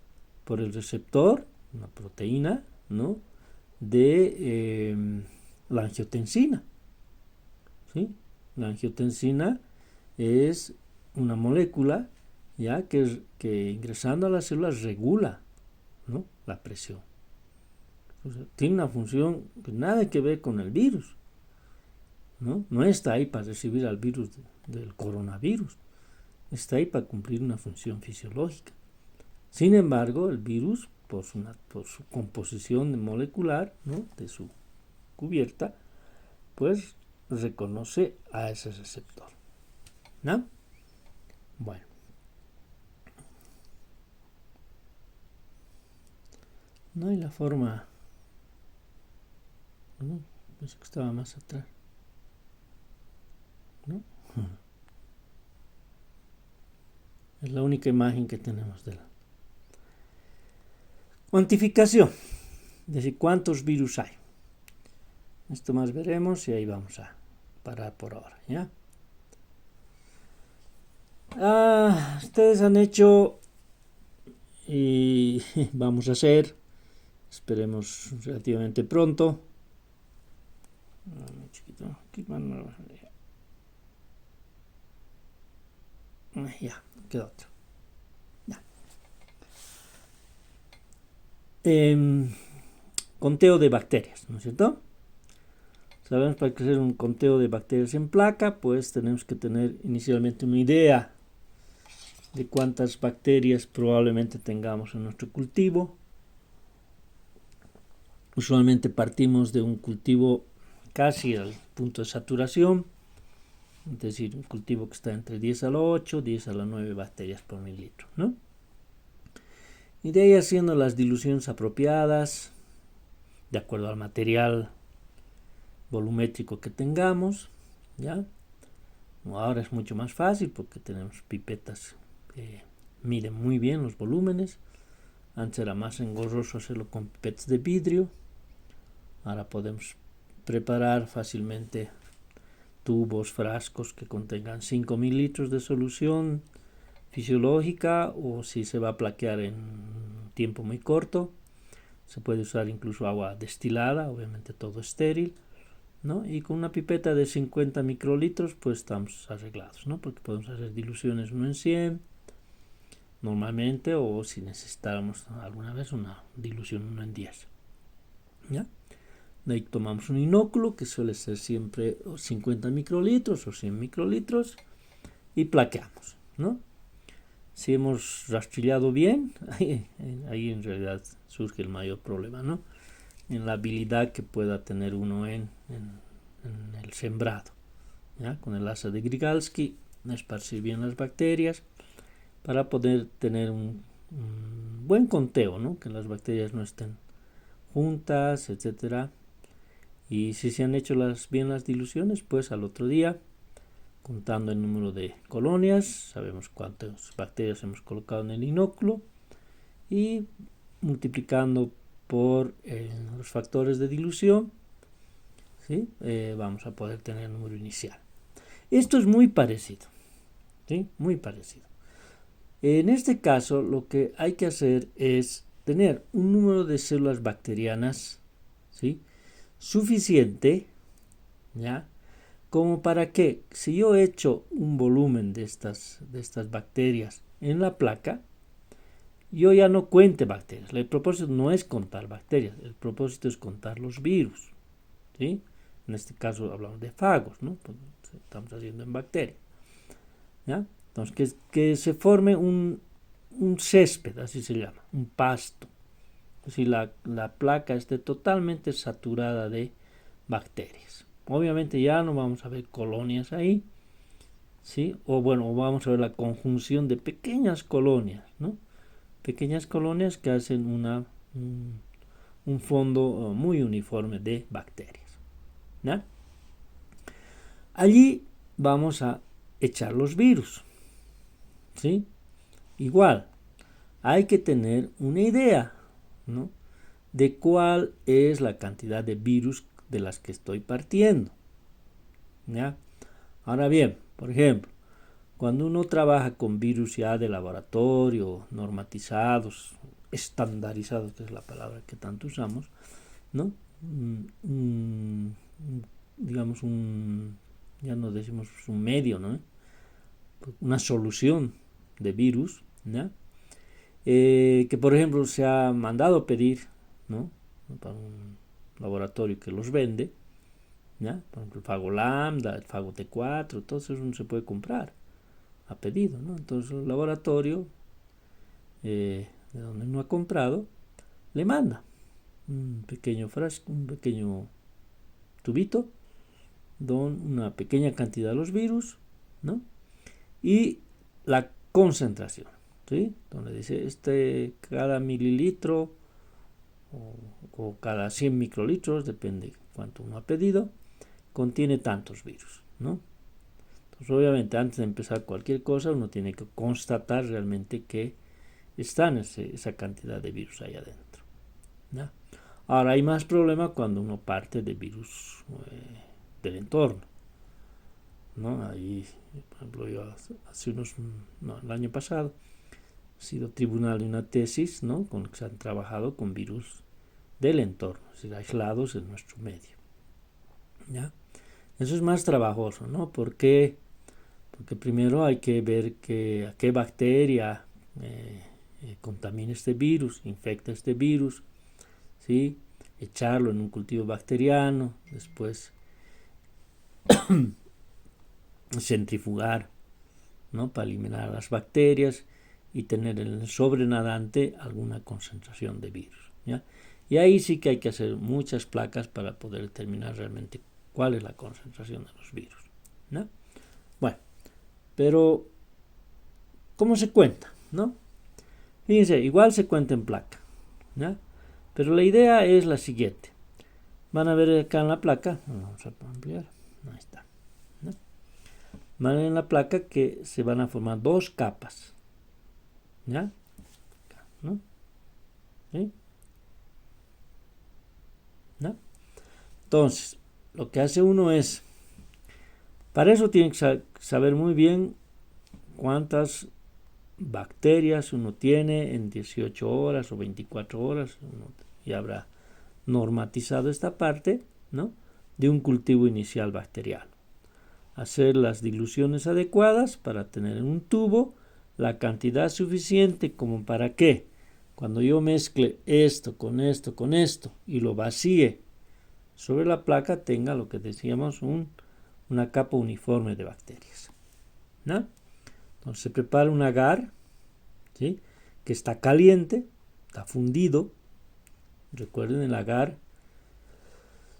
Por el receptor, una proteína, ¿no?, de la angiotensina, ¿sí? La angiotensina es una molécula, ya que ingresando a las células regula, ¿no?, la presión. O sea, tiene una función que nada que ver con el virus, ¿no? No está ahí para recibir al virus del coronavirus, está ahí para cumplir una función fisiológica. Sin embargo, el virus, por su composición molecular, ¿no?, de su cubierta, pues reconoce a ese receptor, ¿no? Bueno. No hay la forma, ¿no? Pensé que estaba más atrás, ¿no? Es la única imagen que tenemos de la cuantificación, es decir, cuántos virus hay. Esto más veremos y ahí vamos a parar por ahora, ¿ya? Ustedes han hecho y vamos a hacer, esperemos relativamente pronto. Ya, queda otro. Ya. Conteo de bacterias, ¿no es cierto? Sabemos, para hacer un conteo de bacterias en placa, pues tenemos que tener inicialmente una idea de cuántas bacterias probablemente tengamos en nuestro cultivo. Usualmente partimos de un cultivo casi al punto de saturación, es decir, un cultivo que está entre 10 a la 8, 10 a la 9 bacterias por mililitro, ¿no? Y de ahí haciendo las diluciones apropiadas, de acuerdo al material volumétrico que tengamos, ¿ya? Ahora es mucho más fácil porque tenemos pipetas que miden muy bien los volúmenes. Antes era más engorroso hacerlo con pipetas de vidrio. Ahora podemos preparar fácilmente tubos, frascos que contengan 5 mililitros de solución fisiológica, o si se va a plaquear en tiempo muy corto, se puede usar incluso agua destilada, obviamente todo estéril, ¿no? Y con una pipeta de 50 microlitros pues estamos arreglados, ¿no? Porque podemos hacer diluciones 1 en 100 normalmente, o si necesitáramos alguna vez una dilución 1 en 10, ¿ya? De ahí tomamos un inóculo que suele ser siempre 50 microlitros o 100 microlitros y plaqueamos, ¿no? Si hemos rastrillado bien, ahí en realidad surge el mayor problema, ¿no?, en la habilidad que pueda tener uno en el sembrado, ¿ya? Con el asa de Grigalski, esparcir bien las bacterias para poder tener un buen conteo, ¿no?, que las bacterias no estén juntas, etcétera. Y si se han hecho bien las diluciones, pues al otro día, contando el número de colonias, sabemos cuántas bacterias hemos colocado en el inóculo, y multiplicando por los factores de dilución, ¿sí? Vamos a poder tener el número inicial. Esto es muy parecido, ¿sí? Muy parecido. En este caso, lo que hay que hacer es tener un número de células bacterianas, ¿sí?, suficiente, ¿ya?, como para que, si yo he hecho un volumen de estas bacterias en la placa, yo ya no cuente bacterias. El propósito no es contar bacterias, el propósito es contar los virus, ¿sí? En este caso hablamos de fagos, ¿no? Pues estamos haciendo en bacterias, ¿ya? Entonces, que se forme un un césped, así se llama, un pasto. Si la placa esté totalmente saturada de bacterias. Obviamente ya no vamos a ver colonias ahí, ¿sí? O bueno, vamos a ver la conjunción de pequeñas colonias, ¿no? Pequeñas colonias que hacen un fondo muy uniforme de bacterias, ¿no? Allí vamos a echar los virus, ¿sí? Igual, hay que tener una idea, ¿no? De cuál es la cantidad de virus de las que estoy partiendo, ¿ya? Ahora bien, por ejemplo, cuando uno trabaja con virus ya de laboratorio, normatizados, estandarizados, que es la palabra que tanto usamos, ¿no? Digamos ya no decimos un medio, ¿no? Una solución de virus, ¿ya? Que por ejemplo se ha mandado pedir, ¿no? Para un laboratorio que los vende, ¿ya? Por ejemplo, el Fago Lambda, el Fago T4, todo eso no se puede comprar a pedido, ¿no? Entonces el laboratorio de donde no ha comprado le manda un pequeño frasco, un pequeño tubito, una pequeña cantidad de los virus, ¿no? Y la concentración, ¿sí? Donde dice cada mililitro o cada 100 microlitros, depende cuánto uno ha pedido, contiene tantos virus, ¿no? Entonces, obviamente, antes de empezar cualquier cosa, uno tiene que constatar realmente que están esa cantidad de virus ahí adentro, ¿no? Ahora, hay más problema cuando uno parte de virus del entorno, ¿no? Ahí, por ejemplo, yo el año pasado, he sido tribunal de una tesis, ¿no? Con que se han trabajado con virus del entorno, es decir, aislados en nuestro medio, ¿ya? Eso es más trabajoso, ¿no? Porque primero hay que ver a qué bacteria contamina este virus, infecta este virus, ¿sí? Echarlo en un cultivo bacteriano, después centrifugar, ¿no? Para eliminar las bacterias y tener en el sobrenadante alguna concentración de virus, ¿ya? Y ahí sí que hay que hacer muchas placas para poder determinar realmente cuál es la concentración de los virus, ¿no? Bueno, pero ¿cómo se cuenta, no? Fíjense, igual se cuenta en placa, ¿ya? Pero la idea es la siguiente. Van a ver acá en la placa, vamos a ampliar, ahí está, ¿no? Van a ver en la placa que se van a formar dos capas, ¿ya? ¿No? ¿Sí? ¿No? Entonces, lo que hace uno es, para eso tiene que saber muy bien cuántas bacterias uno tiene en 18 horas o 24 horas, uno ya habrá normatizado esta parte, ¿no? De un cultivo inicial bacteriano. Hacer las diluciones adecuadas para tener en un tubo la cantidad suficiente como para que cuando yo mezcle esto con esto con esto y lo vacíe sobre la placa tenga lo que decíamos una capa uniforme de bacterias, ¿no? Entonces se prepara un agar, ¿sí? Que está caliente, está fundido. Recuerden, el agar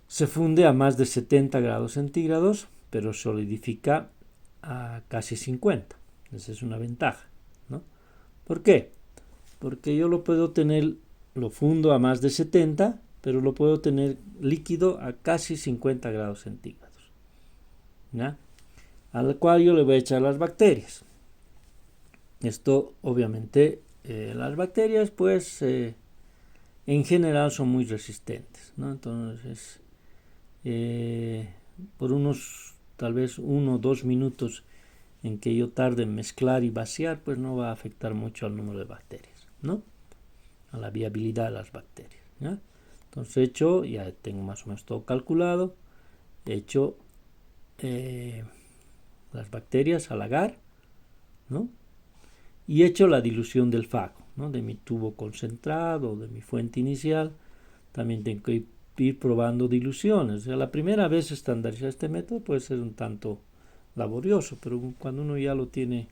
se funde a más de 70 grados centígrados, pero solidifica a casi 50. Esa es una ventaja, ¿no? ¿Por qué? Porque yo lo fundo a más de 70, pero lo puedo tener líquido a casi 50 grados centígrados, ¿ya? Al cual yo le voy a echar las bacterias. Esto, obviamente, las bacterias, pues, en general son muy resistentes, ¿no? Entonces, por tal vez 1 o 2 minutos en que yo tarde en mezclar y vaciar, pues no va a afectar mucho al número de bacterias, ¿no? A la viabilidad de las bacterias, ¿ya? Entonces ya tengo más o menos todo calculado, he hecho las bacterias al agar, ¿no? Y he hecho la dilución del fago, ¿no? De mi tubo concentrado, de mi fuente inicial. También tengo que ir probando diluciones. O sea, la primera vez estandarizar este método puede ser un tanto laborioso, pero cuando uno ya lo tiene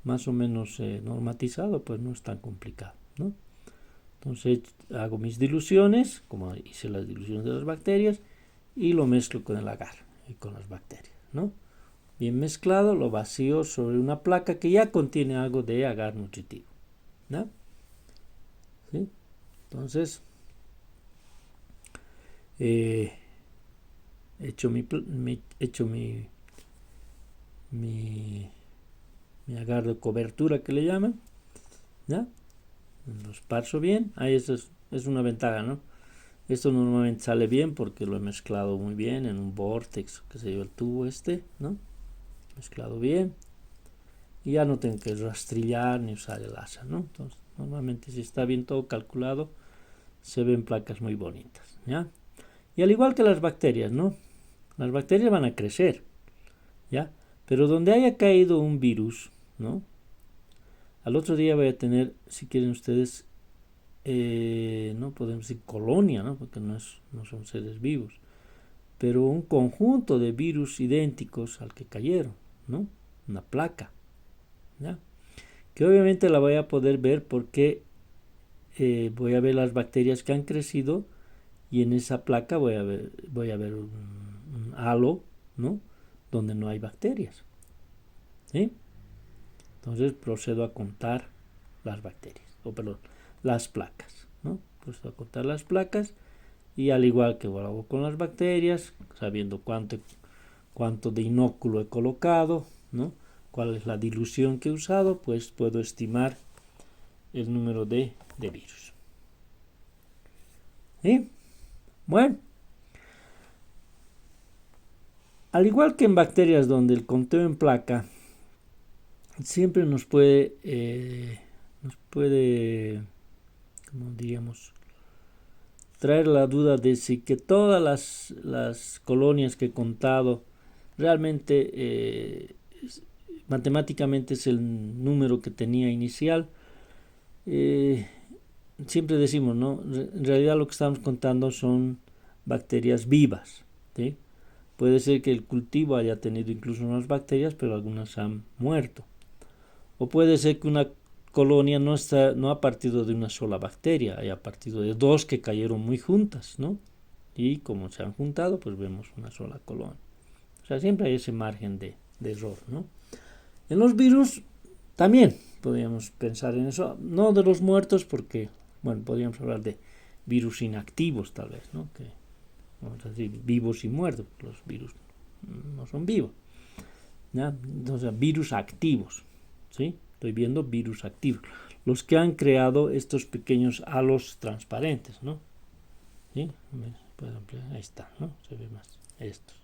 más o menos normatizado, pues no es tan complicado, ¿no? Entonces hago mis diluciones, como hice las diluciones de las bacterias, y lo mezclo con el agar y con las bacterias, ¿no? Bien mezclado, lo vacío sobre una placa que ya contiene algo de agar nutritivo, ¿no? ¿Sí? Entonces, he hecho mi agar de cobertura que le llaman, ¿ya? Lo esparzo bien, ahí eso es una ventaja, ¿no? Esto normalmente sale bien porque lo he mezclado muy bien en un vortex, que se yo, el tubo ¿no? Mezclado bien. Y ya no tengo que rastrillar ni usar el asa, ¿no? Entonces, normalmente si está bien todo calculado, se ven placas muy bonitas, ¿ya? Y al igual que las bacterias, ¿no? Las bacterias van a crecer, ¿ya? Pero donde haya caído un virus, ¿no? Al otro día voy a tener, si quieren ustedes, no podemos decir colonia, ¿no? Porque no son seres vivos, pero un conjunto de virus idénticos al que cayeron, ¿no? Una placa, ¿ya? Que obviamente la voy a poder ver porque voy a ver las bacterias que han crecido y en esa placa voy a ver un halo, ¿no? Donde no hay bacterias, ¿sí? Entonces procedo a contar las bacterias, las placas, ¿no? Procedo a contar las placas y al igual que lo hago con las bacterias, sabiendo cuánto de inóculo he colocado, ¿no? Cuál es la dilución que he usado, pues puedo estimar el número de virus. ¿Sí? Bueno, al igual que en bacterias donde el conteo en placa siempre nos puede, como diríamos, traer la duda de si que todas las colonias que he contado realmente matemáticamente es el número que tenía inicial. Siempre decimos, ¿no? En realidad lo que estamos contando son bacterias vivas, ¿sí? Puede ser que el cultivo haya tenido incluso unas bacterias, pero algunas han muerto. O puede ser que una colonia no ha partido de una sola bacteria, haya partido de dos que cayeron muy juntas, ¿no? Y como se han juntado, pues vemos una sola colonia. O sea, siempre hay ese margen de error, ¿no? En los virus también podríamos pensar en eso, no de los muertos porque, bueno, podríamos hablar de virus inactivos tal vez, ¿no? Que vamos a decir vivos y muertos, los virus no son vivos, ¿ya? Entonces, virus activos, ¿sí? Estoy viendo virus activos, los que han creado estos pequeños halos transparentes, ¿no? ¿Sí? Ahí está, ¿no? Se ve más estos.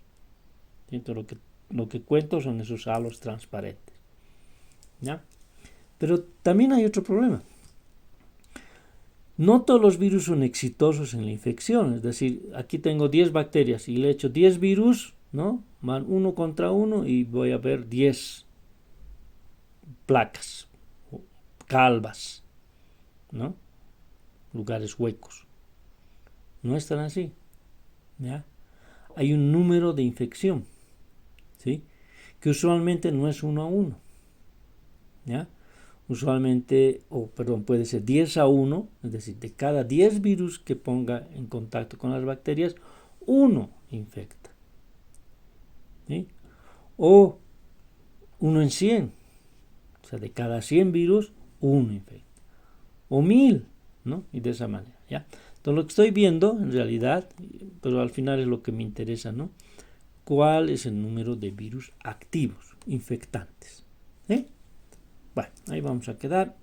Entonces, lo que cuento son esos halos transparentes, ¿ya? Pero también hay otro problema. No todos los virus son exitosos en la infección. Es decir, aquí tengo 10 bacterias y le echo 10 virus, ¿no? Van uno contra uno y voy a ver 10 placas, calvas, ¿no? Lugares huecos. No están así, ¿ya? Hay un número de infección, ¿sí? Que usualmente no es 1 a 1, ¿ya? Usualmente, puede ser 10 a 1, es decir, de cada 10 virus que ponga en contacto con las bacterias, 1 infecta, ¿sí? O 1 en 100, o sea, de cada 100 virus, 1 infecta. O 1000, ¿no? Y de esa manera, ¿ya? Entonces lo que estoy viendo, en realidad, pero al final es lo que me interesa, ¿no? ¿Cuál es el número de virus activos, infectantes? ¿Sí? Bueno, ahí vamos a quedar.